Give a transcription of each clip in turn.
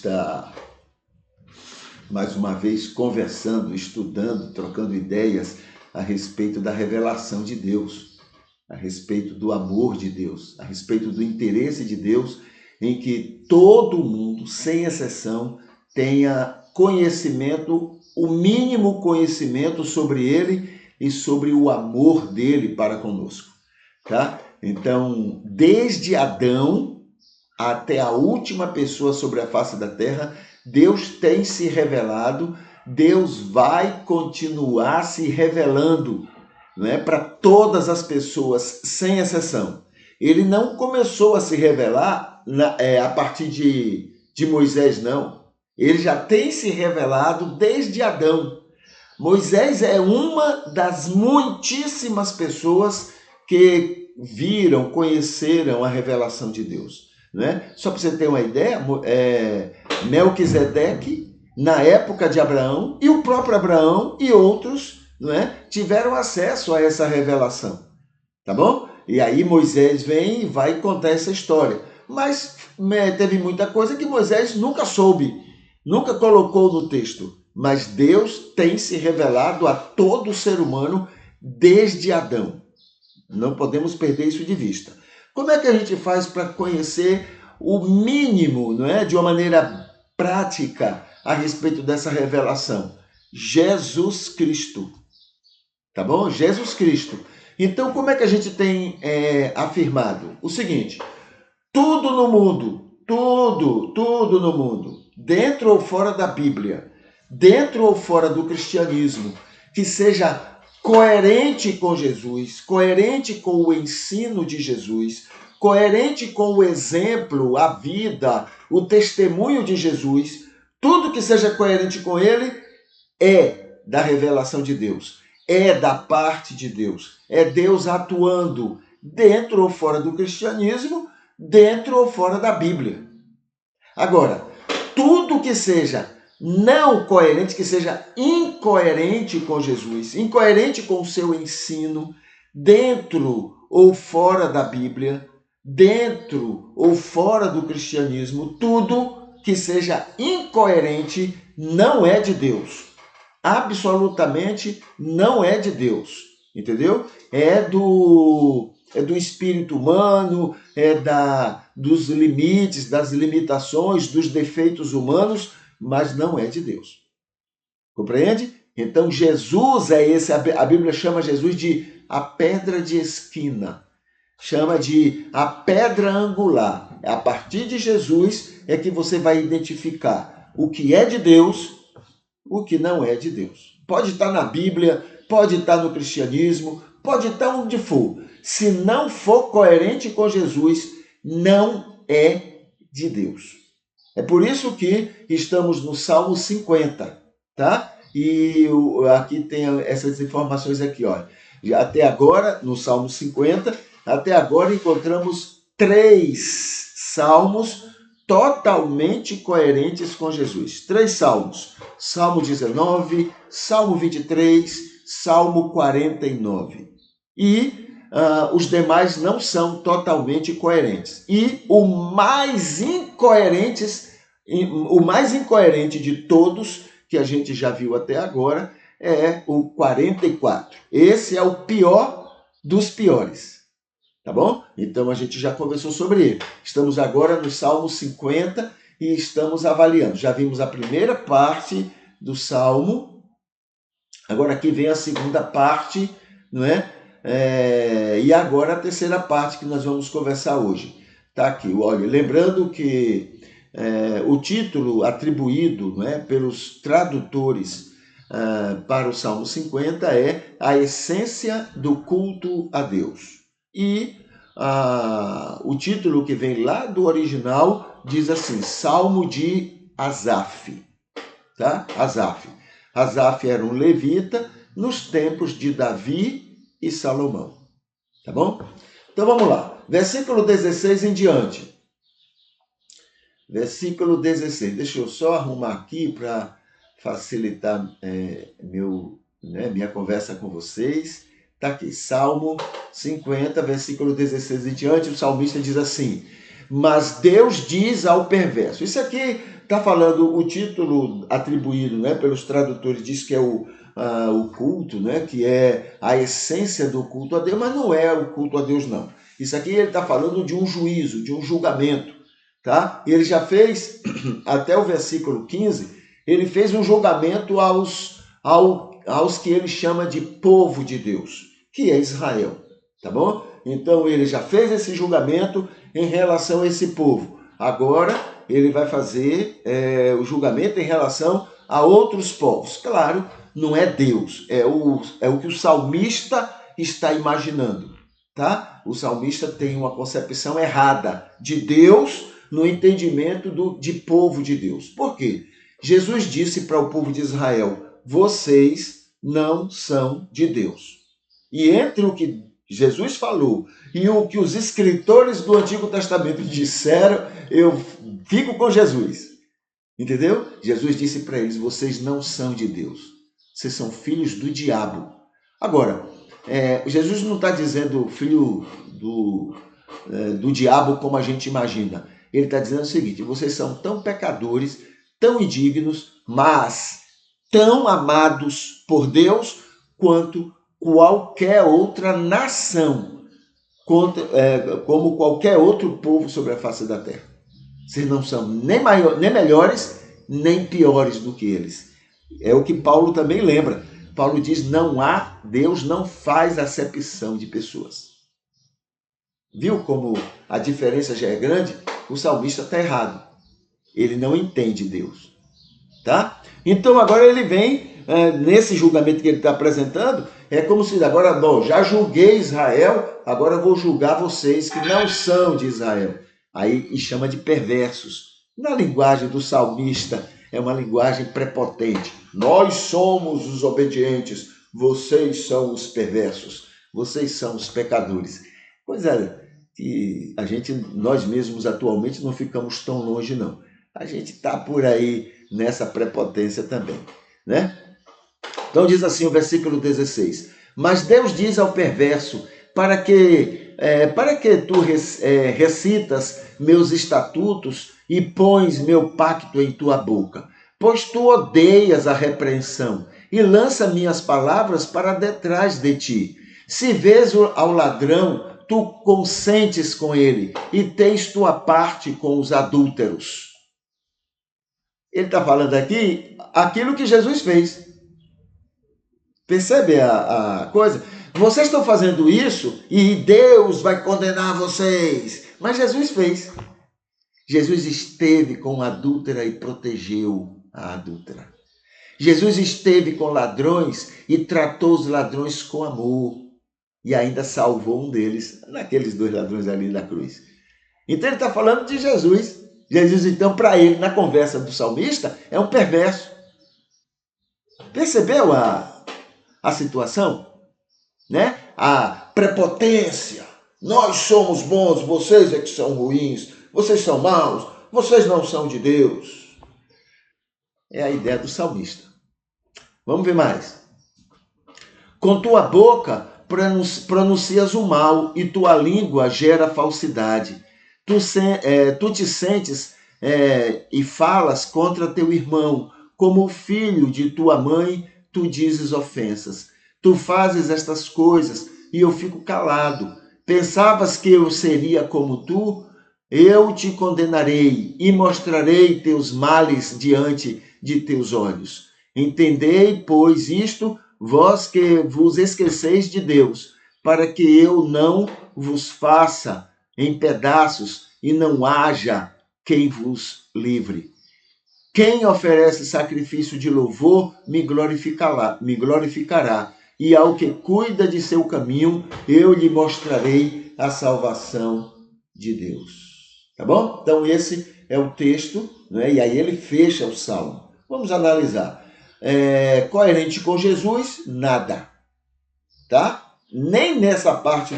está mais uma vez conversando, estudando, trocando ideias a respeito da revelação de Deus, a respeito do amor de Deus, a respeito do interesse de Deus em que todo mundo, sem exceção, tenha conhecimento, o mínimo conhecimento sobre ele e sobre o amor dele para conosco, tá? Então, desde Adão até a última pessoa sobre a face da terra, Deus tem se revelado, Deus vai continuar se revelando, né, para todas as pessoas, sem exceção. Ele não começou a se revelar a partir de Moisés, não. Ele já tem se revelado desde Adão. Moisés é uma das muitíssimas pessoas que viram, conheceram a revelação de Deus, né? Só para você ter uma ideia, Melquisedeque, na época de Abraão, e o próprio Abraão e outros, né, tiveram acesso a essa revelação, tá bom? E aí Moisés vem e vai contar essa história. Mas teve muita coisa que Moisés nunca soube, nunca colocou no texto. Mas Deus tem se revelado a todo ser humano desde Adão. Não podemos perder isso de vista. Como é que a gente faz para conhecer o mínimo, não é, de uma maneira prática a respeito dessa revelação? Jesus Cristo. Tá bom? Jesus Cristo. Então, como é que a gente tem afirmado? O seguinte: tudo no mundo, tudo no mundo, dentro ou fora da Bíblia, dentro ou fora do cristianismo, que seja coerente com Jesus, coerente com o ensino de Jesus, coerente com o exemplo, a vida, o testemunho de Jesus, tudo que seja coerente com ele é da revelação de Deus, é da parte de Deus, é Deus atuando dentro ou fora do cristianismo, dentro ou fora da Bíblia. Agora, tudo que seja não coerente, que seja incoerente com Jesus, incoerente com o seu ensino, dentro ou fora da Bíblia, dentro ou fora do cristianismo, tudo que seja incoerente não é de Deus. Absolutamente não é de Deus, entendeu? É do espírito humano, dos limites, das limitações, dos defeitos humanos, mas não é de Deus. Compreende? Então Jesus é esse, a Bíblia chama Jesus de a pedra de esquina, chama de a pedra angular. A partir de Jesus é que você vai identificar o que é de Deus, o que não é de Deus. Pode estar na Bíblia, pode estar no cristianismo, pode estar onde for. Se não for coerente com Jesus, não é de Deus. É por isso que estamos no Salmo 50, tá? E aqui tem essas informações aqui, ó. Até agora, no Salmo 50, até agora encontramos 3 salmos totalmente coerentes com Jesus. 3 salmos. Salmo 19, Salmo 23, Salmo 49. E os demais não são totalmente coerentes. E o mais incoerente de todos que a gente já viu até agora é o 44. Esse é o pior dos piores. Tá bom? Então a gente já conversou sobre ele. Estamos agora no Salmo 50 e estamos avaliando. Já vimos a primeira parte do Salmo. Agora aqui vem a segunda parte, não é? E agora a terceira parte que nós vamos conversar hoje. Tá aqui, olha, lembrando que o título atribuído, não é, pelos tradutores para o Salmo 50 é A Essência do Culto a Deus. E o título que vem lá do original diz assim, Salmo de Asaf. Tá? Asaf. Asaf era um levita nos tempos de Davi e Salomão. Tá bom? Então vamos lá. Versículo 16 em diante. Versículo 16. Deixa eu só arrumar aqui para facilitar minha conversa com vocês. Está aqui, Salmo 50, versículo 16 em diante. O salmista diz assim: Mas Deus diz ao perverso. Isso aqui está falando, o título atribuído, né, pelos tradutores diz que é o culto, né, que é a essência do culto a Deus, mas não é o culto a Deus, não. Isso aqui ele está falando de um juízo, de um julgamento. Tá? Ele já fez, até o versículo 15, ele fez um julgamento aos que ele chama de povo de Deus, que é Israel. Tá bom? Então ele já fez esse julgamento em relação a esse povo. Agora ele vai fazer o julgamento em relação a outros povos. Claro, não é Deus, é o que o salmista está imaginando. Tá? O salmista tem uma concepção errada de Deus no entendimento de povo de Deus. Por quê? Jesus disse para o povo de Israel, vocês não são de Deus. E entre o que Jesus falou e o que os escritores do Antigo Testamento disseram, eu fico com Jesus. Entendeu? Jesus disse para eles, vocês não são de Deus. Vocês são filhos do diabo. Agora, Jesus não está dizendo filho do diabo como a gente imagina. Ele está dizendo o seguinte, vocês são tão pecadores, tão indignos, mas tão amados por Deus quanto qualquer outra nação, como qualquer outro povo sobre a face da terra. Vocês não são nem melhores, nem piores do que eles. É o que Paulo também lembra. Paulo diz, Deus não faz acepção de pessoas. Viu como a diferença já é grande? O salmista está errado. Ele não entende Deus. Tá? Então agora ele vem, nesse julgamento que ele está apresentando, é como se agora, já julguei Israel, agora vou julgar vocês que não são de Israel. Aí e chama de perversos. Na linguagem do salmista, é uma linguagem prepotente. Nós somos os obedientes, vocês são os perversos, vocês são os pecadores. Coisa que nós mesmos atualmente não ficamos tão longe, não. A gente está por aí nessa prepotência também, né? Então diz assim o versículo 16, mas Deus diz ao perverso, para que tu recitas meus estatutos e pões meu pacto em tua boca, pois tu odeias a repreensão e lança minhas palavras para detrás de ti. Se vês ao ladrão, tu consentes com ele e tens tua parte com os adúlteros. Ele está falando aqui aquilo que Jesus fez. Percebe a coisa? Vocês estão fazendo isso e Deus vai condenar vocês. Mas Jesus fez. Jesus esteve com a adúltera e protegeu a adúltera. Jesus esteve com ladrões e tratou os ladrões com amor. E ainda salvou um deles, naqueles 2 ladrões ali na cruz. Então ele está falando de Jesus. Jesus, então, para ele, na conversa do salmista, é um perverso. Percebeu a situação? Né? A prepotência. Nós somos bons, vocês é que são ruins. Vocês são maus, vocês não são de Deus. É a ideia do salmista. Vamos ver mais. Com tua boca pronuncias o mal e tua língua gera falsidade. Tu te sentes e falas contra teu irmão, como o filho de tua mãe, tu dizes ofensas. Tu fazes estas coisas e eu fico calado. Pensavas que eu seria como tu? Eu te condenarei e mostrarei teus males diante de teus olhos. Entendei, pois, isto, vós que vos esqueceis de Deus, para que eu não vos faça em pedaços e não haja quem vos livre. Quem oferece sacrifício de louvor me glorificará, e ao que cuida de seu caminho, eu lhe mostrarei a salvação de Deus. Tá bom? Então esse é o texto, né? E aí ele fecha o salmo. Vamos analisar. Coerente com Jesus? Nada. Tá? Nem nessa parte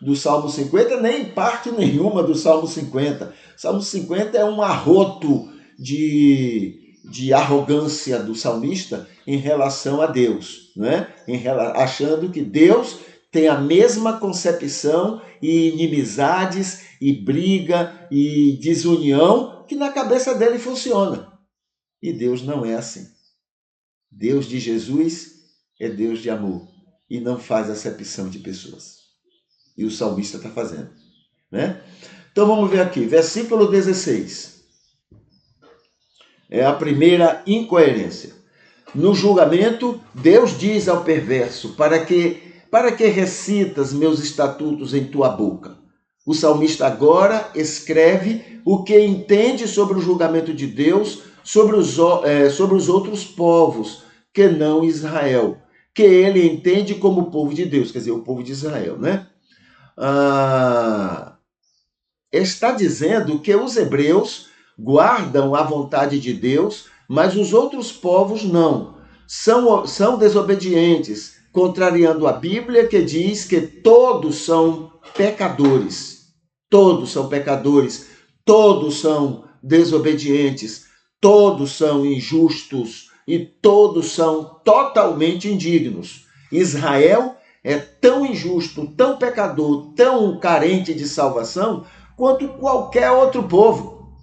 do Salmo 50, nem parte nenhuma do Salmo 50. Salmo 50 é um arroto de arrogância do salmista em relação a Deus, né? Achando que Deus tem a mesma concepção e inimizades e briga e desunião que na cabeça dele funciona. E Deus não é assim. Deus de Jesus é Deus de amor e não faz acepção de pessoas. E o salmista está fazendo, né? Então vamos ver aqui, versículo 16. É a primeira incoerência. No julgamento, Deus diz ao perverso: para que recitas meus estatutos em tua boca? O salmista agora escreve o que entende sobre o julgamento de Deus sobre os outros povos, que não Israel, que ele entende como povo de Deus, quer dizer, o povo de Israel, né? Está dizendo que os hebreus guardam a vontade de Deus, mas os outros povos não. São desobedientes, contrariando a Bíblia, que diz que todos são pecadores. Todos são pecadores, todos são desobedientes, todos são injustos e todos são totalmente indignos. Israel é tão injusto, tão pecador, tão carente de salvação, quanto qualquer outro povo.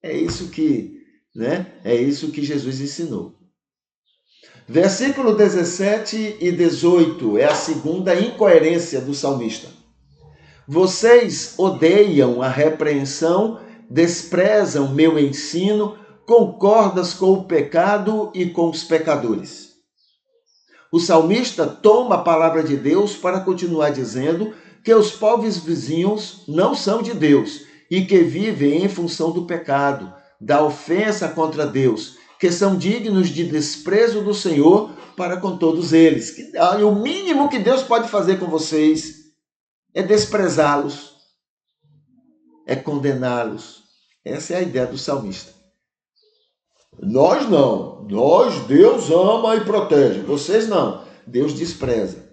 É isso que, É isso que Jesus ensinou. Versículo 17 e 18 é a segunda incoerência do salmista. Vocês odeiam a repreensão, desprezam meu ensino, concordas com o pecado e com os pecadores. O salmista toma a palavra de Deus para continuar dizendo que os povos vizinhos não são de Deus e que vivem em função do pecado, da ofensa contra Deus, que são dignos de desprezo do Senhor para com todos eles. O mínimo que Deus pode fazer com vocês é desprezá-los, é condená-los. Essa é a ideia do salmista. Nós não. Deus ama e protege. Vocês não. Deus despreza.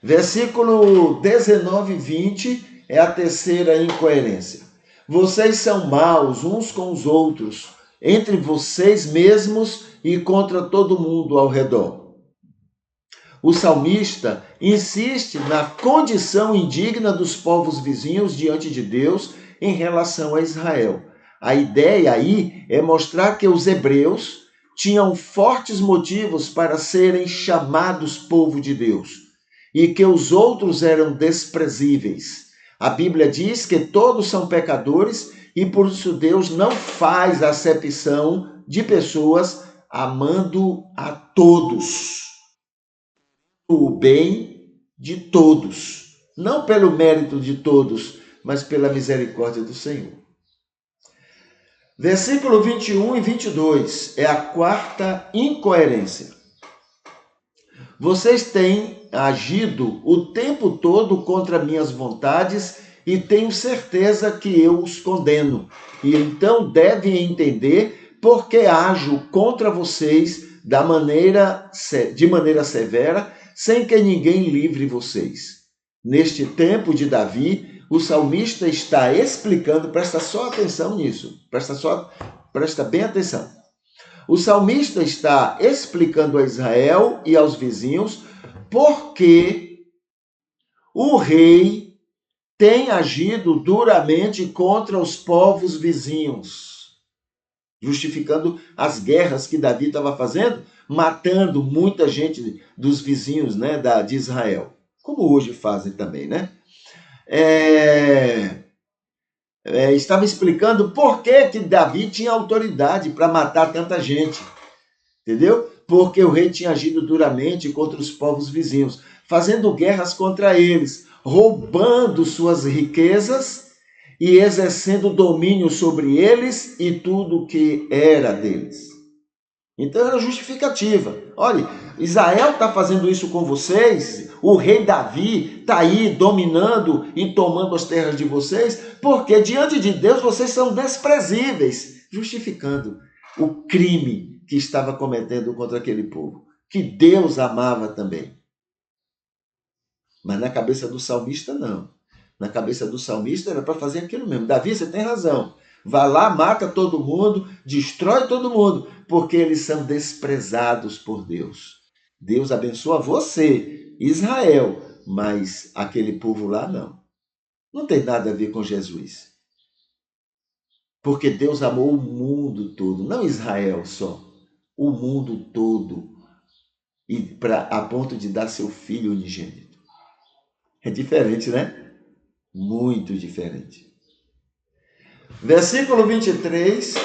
Versículo 19 e 20 é a terceira incoerência. Vocês são maus uns com os outros, entre vocês mesmos e contra todo mundo ao redor. O salmista insiste na condição indigna dos povos vizinhos diante de Deus em relação a Israel. A ideia aí é mostrar que os hebreus tinham fortes motivos para serem chamados povo de Deus e que os outros eram desprezíveis. A Bíblia diz que todos são pecadores e por isso Deus não faz acepção de pessoas, amando a todos. O bem de todos, não pelo mérito de todos, mas pela misericórdia do Senhor. Versículo 21 e 22 é a quarta incoerência. Vocês têm agido o tempo todo contra minhas vontades e tenho certeza que eu os condeno. E então devem entender por que ajo contra vocês de maneira severa, sem que ninguém livre vocês. Neste tempo de Davi, o salmista está explicando, presta só atenção nisso, presta bem atenção. O salmista está explicando a Israel e aos vizinhos por que o rei tem agido duramente contra os povos vizinhos, justificando as guerras que Davi estava fazendo, matando muita gente dos vizinhos, de Israel, como hoje fazem também, Estava explicando por que Davi tinha autoridade para matar tanta gente, entendeu? Porque o rei tinha agido duramente contra os povos vizinhos, fazendo guerras contra eles, roubando suas riquezas e exercendo domínio sobre eles e tudo que era deles. Então era justificativa. Olha, Israel está fazendo isso com vocês, o rei Davi está aí dominando e tomando as terras de vocês, porque diante de Deus vocês são desprezíveis, justificando o crime que estava cometendo contra aquele povo, que Deus amava também. Mas na cabeça do salmista, não. Na cabeça do salmista era para fazer aquilo mesmo. Davi, você tem razão. Vai lá, mata todo mundo, destrói todo mundo, porque eles são desprezados por Deus. Deus abençoa você, Israel, mas aquele povo lá não. Não tem nada a ver com Jesus. Porque Deus amou o mundo todo, não Israel só, o mundo todo, e a ponto de dar seu filho unigênito. É diferente, né? Muito diferente. Versículo 23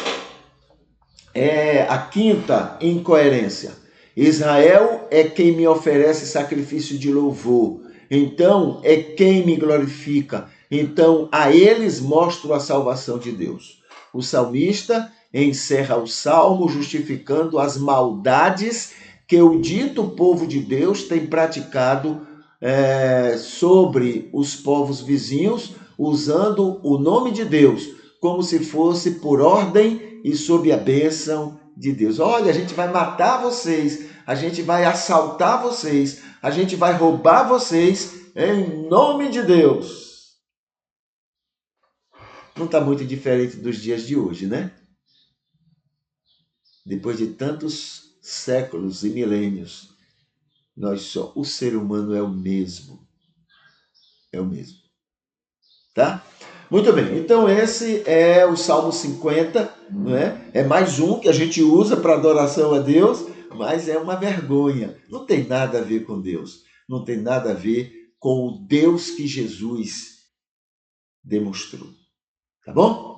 é a quinta incoerência. Israel é quem me oferece sacrifício de louvor, então é quem me glorifica, então a eles mostro a salvação de Deus. O salmista encerra o salmo justificando as maldades que o dito povo de Deus tem praticado sobre os povos vizinhos, usando o nome de Deus como se fosse por ordem e sob a bênção de Deus. Olha, a gente vai matar vocês, a gente vai assaltar vocês, a gente vai roubar vocês em nome de Deus. Não está muito diferente dos dias de hoje, né? Depois de tantos séculos e milênios, o ser humano é o mesmo. É o mesmo. Tá? Muito bem, então esse é o Salmo 50, não é? É mais um que a gente usa para adoração a Deus, mas é uma vergonha. Não tem nada a ver com Deus. Não tem nada a ver com o Deus que Jesus demonstrou. Tá bom?